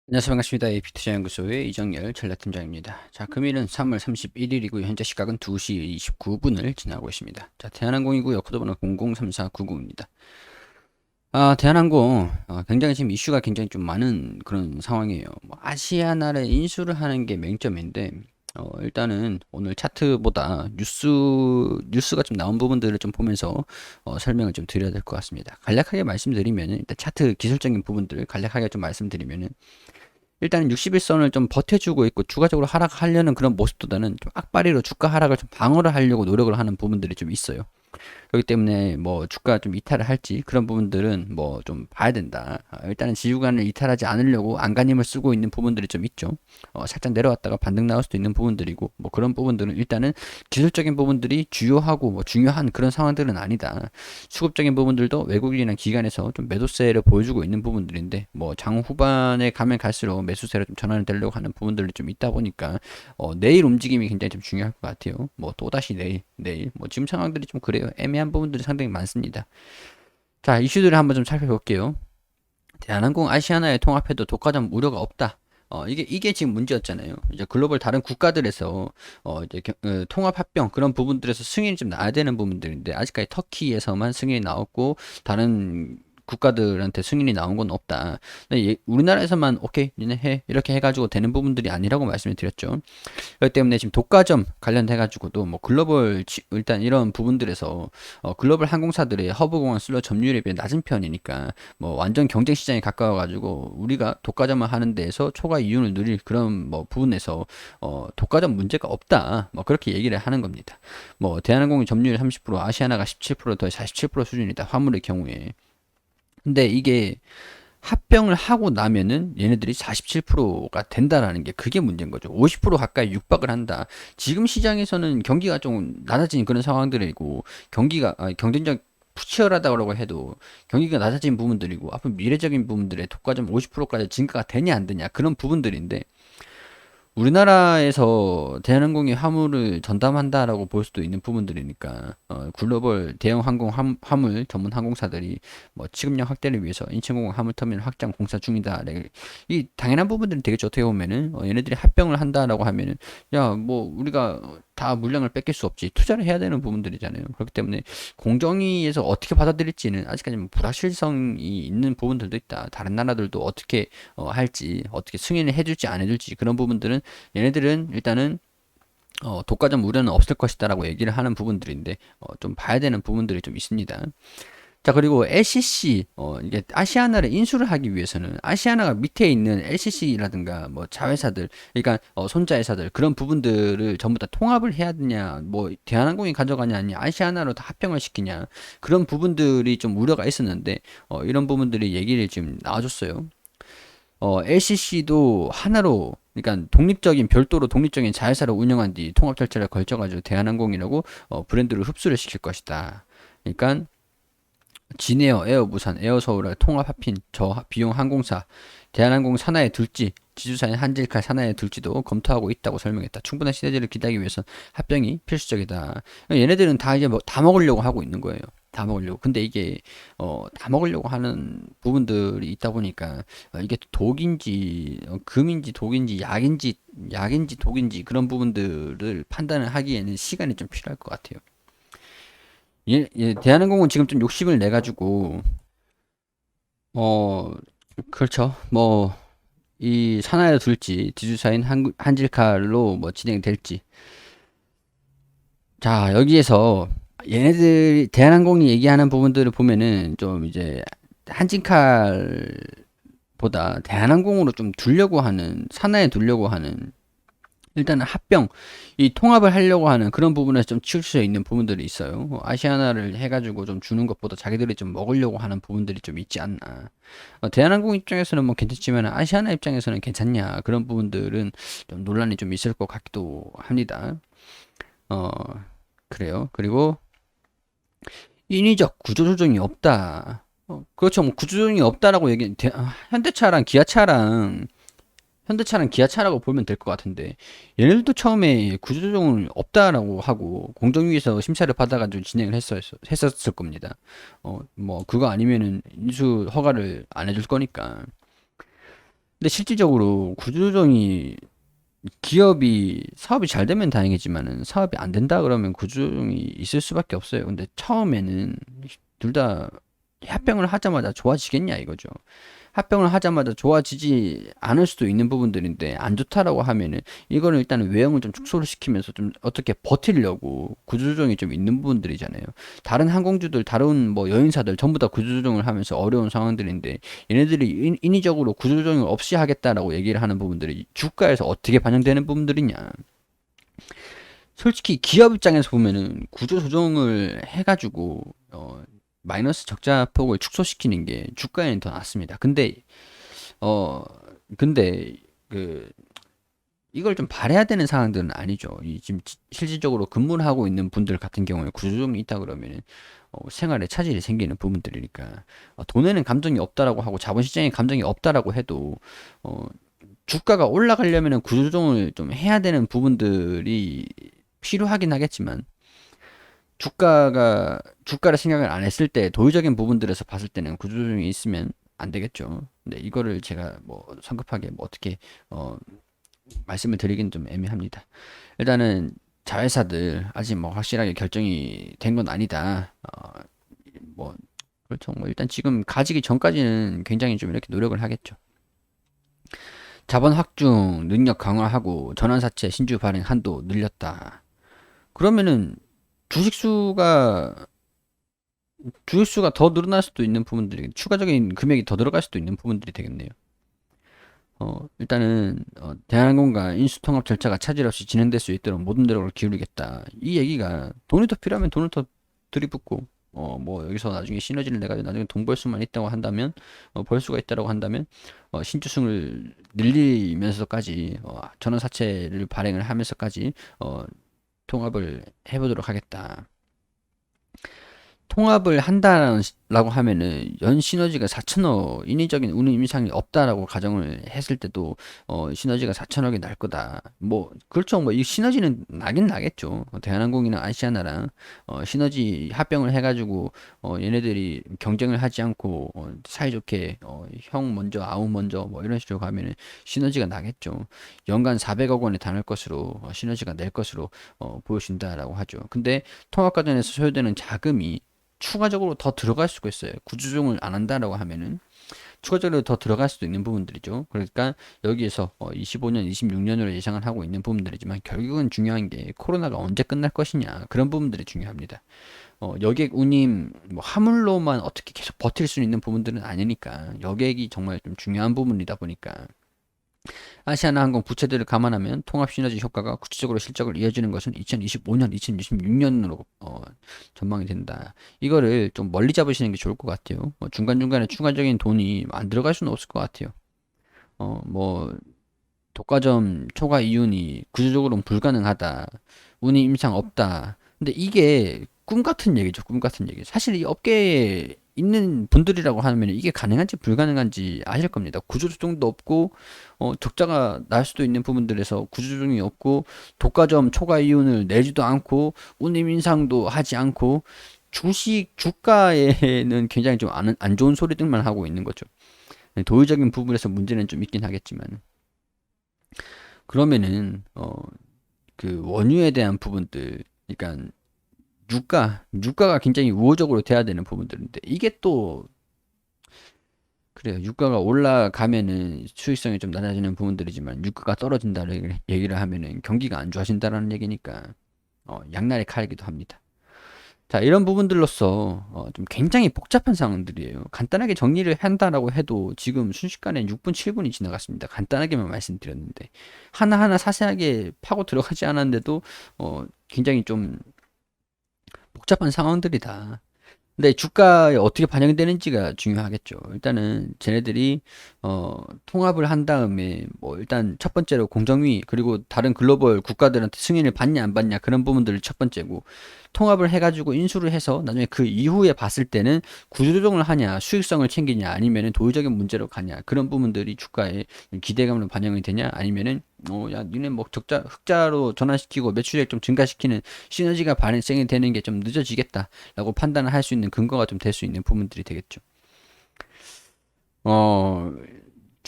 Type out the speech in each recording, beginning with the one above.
안녕하세요. 반갑습니다. AP투자연구소의 이정열 전략팀장입니다. 자, 금일은 3월 31일이고요. 현재 시각은 2시 29분을 지나고 있습니다. 자, 대한항공이고요. 코드번호 003490입니다. 대한항공 굉장히 지금 이슈가 굉장히 좀 많은 그런 상황이에요. 뭐 아시아나를 인수를 하는 게 맹점인데 일단은 오늘 차트보다 뉴스가 좀 나온 부분들을 좀 보면서 설명을 좀 드려야 될 것 같습니다. 간략하게 말씀드리면 일단 차트 기술적인 부분들을 간략하게 좀 말씀드리면은 일단은 60일선을 좀 버텨주고 있고 추가적으로 하락하려는 그런 모습보다는 좀 악바리로 주가 하락을 좀 방어를 하려고 노력을 하는 부분들이 좀 있어요. 그렇기 때문에 뭐 주가 좀 이탈을 할지 그런 부분들은 뭐 좀 봐야 된다. 일단은 지주간을 이탈하지 않으려고 안간힘을 쓰고 있는 부분들이 좀 있죠. 살짝 내려왔다가 반등 나올 수도 있는 부분들이고 뭐 그런 부분들은 일단은 기술적인 부분들이 주요하고 뭐 중요한 그런 상황들은 아니다. 수급적인 부분들도 외국인이나 기관에서 좀 매도세를 보여주고 있는 부분들인데 뭐 장 후반에 가면 갈수록 매수세로 좀 전환이 되려고 하는 부분들이 좀 있다 보니까 내일 움직임이 굉장히 좀 중요할 것 같아요. 뭐 또다시 내일 뭐 지금 상황들이 좀 그래요. 애매한 부분들이 상당히 많습니다. 자, 이슈들을 한번 좀 살펴볼게요. 대한항공 아시아나에 통합해도 독과점 우려가 없다. 이게 지금 문제였잖아요. 이제 글로벌 다른 국가들에서 이제 통합 합병 그런 부분들에서 승인이 좀 나야 되는 부분들인데 아직까지 터키에서만 승인이 나왔고 다른 국가들한테 승인이 나온 건 없다. 근데 우리나라에서만 오케이 니네 해 이렇게 해가지고 되는 부분들이 아니라고 말씀을 드렸죠. 그렇기 때문에 지금 독과점 관련해가지고도 뭐 글로벌 일단 이런 부분들에서 글로벌 항공사들의 허브공항 슬롯 점유율에 비해 낮은 편이니까 뭐 완전 경쟁 시장에 가까워가지고 우리가 독과점을 하는 데에서 초과 이윤을 누릴 그런 뭐 부분에서 독과점 문제가 없다. 뭐 그렇게 얘기를 하는 겁니다. 뭐 대한항공이 점유율 30%, 아시아나가 17%더 47% 수준이다. 화물의 경우에. 근데 이게 합병을 하고 나면은 얘네들이 47%가 된다라는 게 그게 문제인 거죠. 50% 가까이 육박을 한다. 지금 시장에서는 경기가 좀 낮아진 그런 상황들이고 경쟁력 치열하다고 해도 경기가 낮아진 부분들이고 앞으로 미래적인 부분들의 독과점 50%까지 증가가 되냐 안 되냐 그런 부분들인데 우리나라에서 대한항공이 화물을 전담한다라고 볼 수도 있는 부분들이니까 글로벌 대형 화물 전문 항공사들이 뭐 취급력 확대를 위해서 인천공항 화물터미널 확장 공사 중이다. 이 당연한 부분들은 되겠죠. 어떻게 보면은 얘네들이 합병을 한다라고 하면은 야 뭐 우리가 다 물량을 뺏길 수 없지 투자를 해야 되는 부분들이잖아요. 그렇기 때문에 공정위에서 어떻게 받아들일지는 아직까지 뭐 불확실성이 있는 부분들도 있다. 다른 나라들도 어떻게 할지 어떻게 승인을 해줄지 안 해줄지 그런 부분들은 얘네들은 일단은 독과점 우려는 없을 것이다라고 얘기를 하는 부분들인데 좀 봐야 되는 부분들이 좀 있습니다. 자, 그리고 LCC, 이게 아시아나를 인수를 하기 위해서는 아시아나가 밑에 있는 LCC라든가 뭐 자회사들, 그러니까 손자회사들 그런 부분들을 전부 다 통합을 해야 되냐, 뭐 대한항공이 가져가냐, 아니 아시아나로 다 합병을 시키냐 그런 부분들이 좀 우려가 있었는데 이런 부분들이 얘기를 지금 나와줬어요. LCC도 하나로 그러니까 독립적인 별도로 독립적인 자회사를 운영한 뒤 통합 절차를 걸쳐가지고 대한항공이라고 브랜드를 흡수를 시킬 것이다. 그러니까 진에어, 에어부산, 에어서울을 통합 합힌 저비용 항공사 대한항공 산하에 둘지 지주사인 한질칼 산하에 둘지도 검토하고 있다고 설명했다. 충분한 시너지를 기대하기 위해선 합병이 필수적이다. 얘네들은 다 이제 뭐 다 먹으려고 하고 있는 거예요. 다 먹으려고. 근데 이게 다 먹으려고 하는 부분들이 있다 보니까 이게 독인지 금인지 독인지 약인지 독인지 그런 부분들을 판단을 하기에는 시간이 좀 필요할 것 같아요. 대한항공은 지금 좀 욕심을 내 가지고 어, 그렇죠. 뭐, 이 산하에 둘지, 지주사인 한질칼로 뭐 진행될지. 자, 여기에서 얘네들, 대한항공이 얘기하는 부분들을 보면은 좀 이제 한진칼보다 대한항공으로 좀 두려고 하는, 산하에 두려고 하는 일단은 합병, 이 통합을 하려고 하는 그런 부분에서 좀 치울 수 있는 부분들이 있어요. 아시아나를 해가지고 좀 주는 것보다 자기들이 좀 먹으려고 하는 부분들이 좀 있지 않나. 대한항공 입장에서는 뭐 괜찮지만 아시아나 입장에서는 괜찮냐. 그런 부분들은 좀 논란이 좀 있을 것 같기도 합니다. 어, 그래요. 그리고 인위적 구조조정이 없다. 그렇죠. 뭐 구조조정이 없다라고 현대차랑 기아차라고 보면 될 것 같은데 얘네들도 처음에 구조조정을 없다라고 하고 공정위에서 심사를 받아가지고 진행을 했었을 겁니다. 뭐 그거 아니면은 인수 허가를 안 해줄 거니까. 근데 실질적으로 구조조정이 기업이 사업이 잘 되면 다행이지만은 사업이 안 된다 그러면 구조조정이 있을 수밖에 없어요. 근데 처음에는 둘 다 합병을 하자마자 좋아지겠냐 이거죠. 합병을 하자마자 좋아지지 않을 수도 있는 부분들인데 안 좋다라고 하면은 이거는 일단은 외형을 좀 축소를 시키면서 좀 어떻게 버티려고 구조조정이 좀 있는 부분들이잖아요. 다른 항공주들, 다른 뭐 여행사들 전부 다 구조조정을 하면서 어려운 상황들인데 얘네들이 인위적으로 구조조정을 없이 하겠다라고 얘기를 하는 부분들이 주가에서 어떻게 반영되는 부분들이냐. 솔직히 기업 입장에서 보면은 구조조정을 해가지고 마이너스 적자 폭을 축소시키는 게 주가에는 더 낫습니다. 어, 근데 그 이걸 좀 바래야 되는 상황들은 아니죠. 이 지금 실질적으로 근무를 하고 있는 분들 같은 경우에 구조조정이 있다 그러면은 생활에 차질이 생기는 부분들이니까 돈에는 감정이 없다라고 하고 자본시장에 감정이 없다라고 해도 어, 주가가 올라가려면은 구조조정을 좀 해야 되는 부분들이 필요하긴 하겠지만 주가를 생각을 안 했을 때 도의적인 부분들에서 봤을 때는 구조조정이 있으면 안 되겠죠. 근데 이거를 제가 뭐 성급하게 뭐 어떻게 어 말씀을 드리긴 좀 애매합니다. 일단은 자회사들 아직 뭐 확실하게 결정이 된 건 아니다. 뭐 그렇죠. 뭐 일단 지금 가지기 전까지는 굉장히 좀 이렇게 노력을 하겠죠. 자본 확충 능력 강화하고 전환사채 신주 발행 한도 늘렸다. 그러면은 주식수가 주식수가 더 늘어날 수도 있는 부분들이 추가적인 금액이 더 들어갈 수도 있는 부분들이 되겠네요. 일단은 대한항공과 인수통합 절차가 차질 없이 진행될 수 있도록 모든 노력을 기울이겠다. 이 얘기가 돈이 더 필요하면 돈을 더 들이붓고 뭐 여기서 나중에 시너지를 내가 나중에 돈 벌 수만 있다고 한다면 벌 수가 있다고 한다면 신주승을 늘리면서까지 전환사채를 발행을 하면서까지 통합을 해보도록 하겠다. 통합을 한다라고 하면은 연 시너지가 4천억, 인위적인 운임 임상이 없다라고 가정을 했을 때도 시너지가 4천억이 날 거다. 뭐 그렇죠. 뭐 이 시너지는 나긴 나겠죠. 대한항공이나 아시아나랑 시너지 합병을 해가지고 얘네들이 경쟁을 하지 않고 사이좋게 형 먼저 아우 먼저 뭐 이런 식으로 가면은 시너지가 나겠죠. 연간 400억 원에 달할 것으로 시너지가 낼 것으로 보여진다라고 하죠. 근데 통합 과정에서 소요되는 자금이 추가적으로 더 들어갈 수가 있어요. 구조조정을 안 한다라고 하면은 추가적으로 더 들어갈 수도 있는 부분들이죠. 그러니까 여기에서 25년, 26년으로 예상을 하고 있는 부분들이지만 결국은 중요한 게 코로나가 언제 끝날 것이냐 그런 부분들이 중요합니다. 여객 운임 뭐 화물로만 어떻게 계속 버틸 수 있는 부분들은 아니니까 여객이 정말 좀 중요한 부분이다 보니까 아시아나항공 부채들을 감안하면 통합 시너지 효과가 구체적으로 실적을 이어지는 것은 2025년, 2026년으로 전망이 된다. 이거를 좀 멀리 잡으시는 게 좋을 것 같아요. 중간중간에 추가적인 돈이 안 들어갈 수는 없을 것 같아요. 뭐 독과점 초과 이윤이 구조적으로는 불가능하다. 운이 임상 없다. 근데 이게 꿈 같은 얘기죠. 꿈 같은 얘기. 사실 이 업계에 있는 분들이라고 하면 이게 가능한지 불가능한지 아실 겁니다. 구조조정도 없고 적자가 날 수도 있는 부분들에서 구조조정이 없고 독과점 초과 이윤을 내지도 않고 운임 인상도 하지 않고 주식 주가에는 굉장히 좀 안 좋은 소리들만 하고 있는 거죠. 도의적인 부분에서 문제는 좀 있긴 하겠지만 그러면은 그 원유에 대한 부분들, 그러니까 유가가 굉장히 우호적으로 돼야 되는 부분들인데 이게 또 그래요. 유가가 올라가면은 수익성이 좀 낮아지는 부분들이지만 유가가 떨어진다는 얘기를 하면은 경기가 안 좋아진다라는 얘기니까 양날의 칼이기도 합니다. 자, 이런 부분들로서 좀 굉장히 복잡한 상황들이에요. 간단하게 정리를 한다라고 해도 지금 순식간에 6분, 7분이 지나갔습니다. 간단하게만 말씀드렸는데 하나하나 자세하게 파고 들어가지 않았는데도 굉장히 좀 복잡한 상황들이다. 근데 주가에 어떻게 반영이 되는지가 중요하겠죠. 일단은 쟤네들이 통합을 한 다음에 뭐 일단 첫 번째로 공정위 그리고 다른 글로벌 국가들한테 승인을 받냐 안 받냐 그런 부분들을 첫 번째고 통합을 해가지고 인수를 해서 나중에 그 이후에 봤을 때는 구조조정을 하냐 수익성을 챙기냐 아니면은 도의적인 문제로 가냐 그런 부분들이 주가에 기대감으로 반영이 되냐 아니면은 야 니네 뭐 적자 흑자로 전환시키고 매출액 좀 증가시키는 시너지가 발생이 되는 게 좀 늦어지겠다라고 판단을 할 수 있는 근거가 좀 될 수 있는 부분들이 되겠죠. 어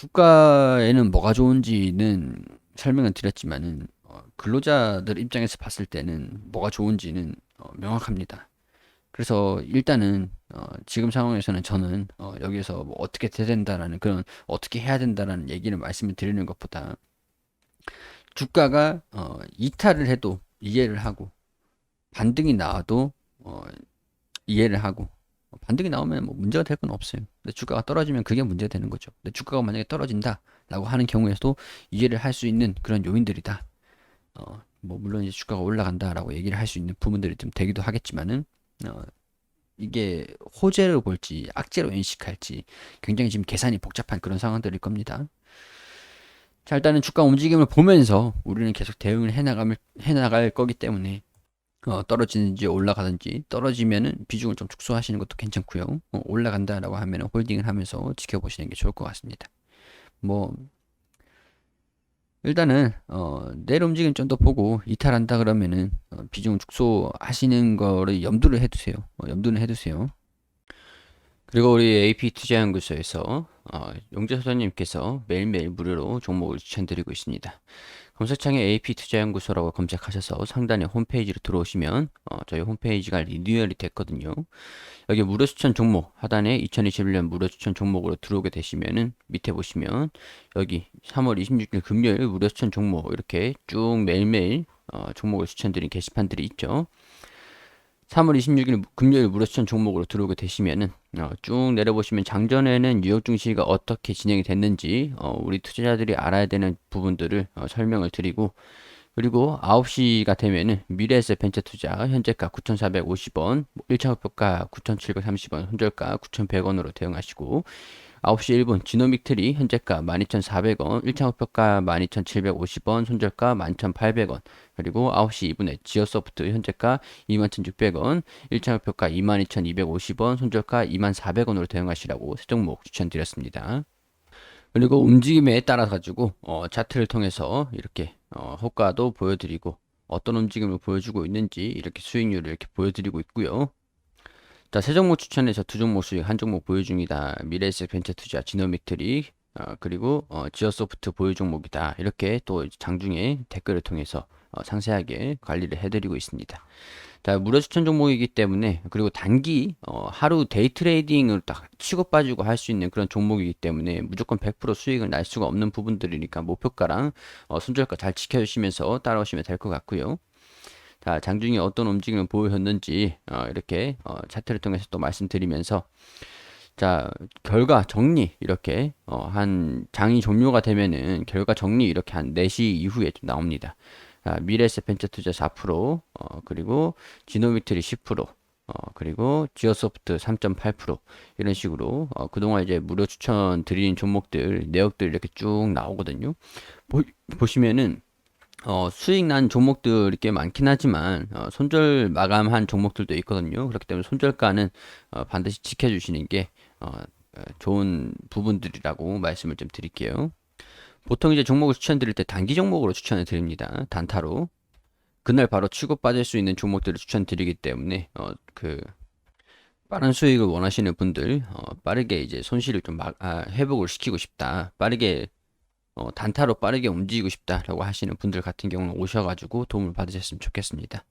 주가에는 뭐가 좋은지는 설명을 드렸지만은 근로자들 입장에서 봤을 때는 뭐가 좋은지는 명확합니다. 그래서 일단은 지금 상황에서는 저는 여기에서 뭐 어떻게 돼야 된다라는 그런 어떻게 해야 된다라는 얘기를 말씀을 드리는 것보다 주가가 이탈을 해도 이해를 하고 반등이 나와도 이해를 하고 반등이 나오면 뭐 문제가 될 건 없어요. 근데 주가가 떨어지면 그게 문제가 되는 거죠. 근데 주가가 만약에 떨어진다라고 하는 경우에도 이해를 할 수 있는 그런 요인들이다. 뭐 물론 이제 주가가 올라간다라고 얘기를 할 수 있는 부분들이 좀 되기도 하겠지만은 어, 이게 호재로 볼지 악재로 인식할지 굉장히 지금 계산이 복잡한 그런 상황들일 겁니다. 자, 일단은 주가 움직임을 보면서 우리는 계속 대응을 해나갈 거기 때문에 떨어지는지 올라가든지 떨어지면은 비중을 좀 축소하시는 것도 괜찮고요. 올라간다라고 하면 홀딩을 하면서 지켜보시는 게 좋을 것 같습니다. 뭐 일단은 내일 움직임 좀 더 보고 이탈한다 그러면은 비중 축소하시는 거를 염두를 해두세요. 염두는 해두세요. 그리고 우리 AP 투자연구소에서 용재 소장님께서 매일매일 무료로 종목을 추천드리고 있습니다. 검색창에 AP 투자연구소라고 검색하셔서 상단에 홈페이지로 들어오시면 저희 홈페이지가 리뉴얼이 됐거든요. 여기 무료 추천 종목 하단에 2021년 무료 추천 종목으로 들어오게 되시면은 밑에 보시면 여기 3월 26일 금요일 무료 추천 종목 이렇게 쭉 매일매일 종목을 추천드린 게시판들이 있죠. 3월 26일 금요일 무료 추천 종목으로 들어오게 되시면은 쭉 내려보시면 장전에는 뉴욕 증시가 어떻게 진행이 됐는지 우리 투자자들이 알아야 되는 부분들을 설명을 드리고 그리고 9시가 되면은 미래에셋 벤처 투자 현재가 9,450원, 1차 목표가 9,730원, 손절가 9,100원으로 대응하시고 9시 1분 지노믹 트리 현재가 12,400원, 1차 목표가 12,750원, 손절가 11,800원. 그리고 9시 2분에 지어소프트 현재가 21,600원, 1차 목표가 22,250원, 손절가 24,000원으로 대응하시라고 세 종목 추천드렸습니다. 그리고 움직임에 따라 가지고 차트를 통해서 이렇게 효과도 보여드리고 어떤 움직임을 보여주고 있는지 이렇게 수익률을 이렇게 보여드리고 있고요. 자, 세 종목 추천해서 두 종목 수익, 한 종목 보유 중이다. 미래에셋 벤처 투자, 지노믹 트리, 그리고 지어소프트 보유 종목이다. 이렇게 또 장중에 댓글을 통해서 상세하게 관리를 해드리고 있습니다. 자, 무료 추천 종목이기 때문에 그리고 단기 하루 데이 트레이딩을 딱 치고 빠지고 할 수 있는 그런 종목이기 때문에 무조건 100% 수익을 날 수가 없는 부분들이니까 목표가랑 손절가 잘 지켜주시면서 따라오시면 될 것 같고요. 자, 장중에 어떤 움직임을 보였는지 이렇게 차트를 통해서 또 말씀드리면서 자, 결과 정리 이렇게 한 장이 종료가 되면은 결과 정리 이렇게 한 4시 이후에 좀 나옵니다. 자, 미래에셋 벤처 투자 4%, 그리고 지노미트리 10%, 그리고 지어소프트 3.8% 이런 식으로 그동안 이제 무료 추천 드린 종목들 내역들 이렇게 쭉 나오거든요. 보시면은 수익 난 종목들이 꽤 많긴 하지만 손절 마감한 종목들도 있거든요. 그렇기 때문에 손절가는 반드시 지켜주시는 게 좋은 부분들이라고 말씀을 좀 드릴게요. 보통 이제 종목을 추천드릴 때 단기 종목으로 추천을 드립니다. 단타로. 그날 바로 치고 빠질 수 있는 종목들을 추천드리기 때문에 그 빠른 수익을 원하시는 분들 빠르게 이제 손실을 좀 회복을 시키고 싶다. 빠르게 단타로 빠르게 움직이고 싶다라고 하시는 분들 같은 경우는 오셔가지고 도움을 받으셨으면 좋겠습니다.